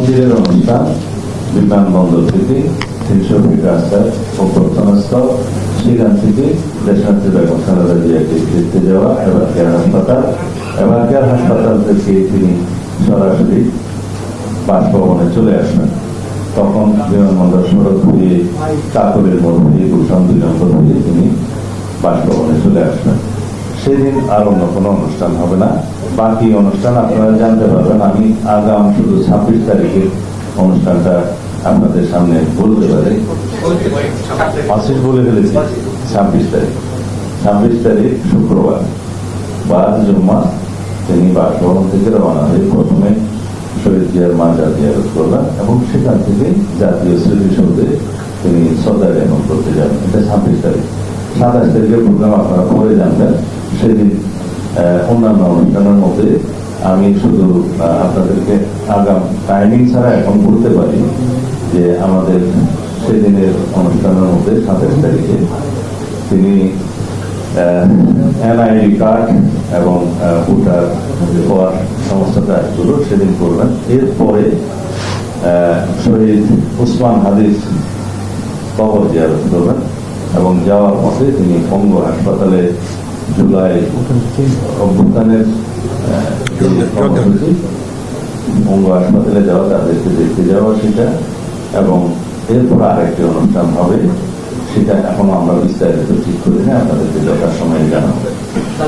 মন্দিরের অনুষ্ঠান বিমানবন্দর থেকে 300 ফিট রাস্তায় অভ্যর্থনাস্থল, সেখান থেকে দেশনেত্রী বেগম খালেদা জিয়াকে দেখতে যাওয়া এবারকেয়ার হাসপাতাল, এবারকেয়ার হাসপাতাল থেকে তিনি সরাসরি বাসভবনে চলে আসবেন। তখন বিমানবন্দর সড়ক হয়ে কাকলের মোড় হয়ে গুলশান 2 নম্বর হয়ে তিনি বাসভবনে চলে আসবেন। সেদিন আর অন্য কোনো অনুষ্ঠান হবে না। বাকি অনুষ্ঠান আপনারা জানতে পারবেন। আমি আগাম শুধু 26 তারিখের অনুষ্ঠানটা আপনাদের সামনে বলতে পারি। 25 বলে ফেলেছি, 26 তারিখ শুক্রবার বাদ জুম্মা তিনি বাসভবন থেকে রওনা হয়ে প্রথমে শহীদ জিয়ার মাজার জিয়ারত করলেন এবং সেখান থেকে জাতীয় স্মৃতিসৌধে তিনি শ্রদ্ধা জ্ঞাপন করতে যাবেন। এটা 26 তারিখ। 27 তারিখের প্রোগ্রাম আপনারা পরে জানবেন। সেদিন অন্যান্য অনুষ্ঠানের মধ্যে আমি শুধু আপনাদেরকে আগাম টাইমিং ছাড়া এখন বলতে পারি যে আমাদের সেদিনের অনুষ্ঠানের মধ্যে 27 তারিখে তিনি এনআইডি কার্ড এবং ভোটার হওয়ার সমস্ত কাজগুলো সেদিন করবেন। এরপরে শহীদ উসমান হাদিস কবর জিয়ারত করবেন এবং যাওয়ার পথে তিনি পঙ্গু হাসপাতালে জুলাই অভ্যুত্থানের পঙ্গু হাসপাতালে যাওয়া, তাদেরকে দেখতে যাওয়া সেটা, এবং এরপর আরেকটি অনুষ্ঠান হবে, সেটা এখনো আমরা বিস্তারিত ঠিক করি না, আপনাদেরকে যথাসময়ে জানাবো।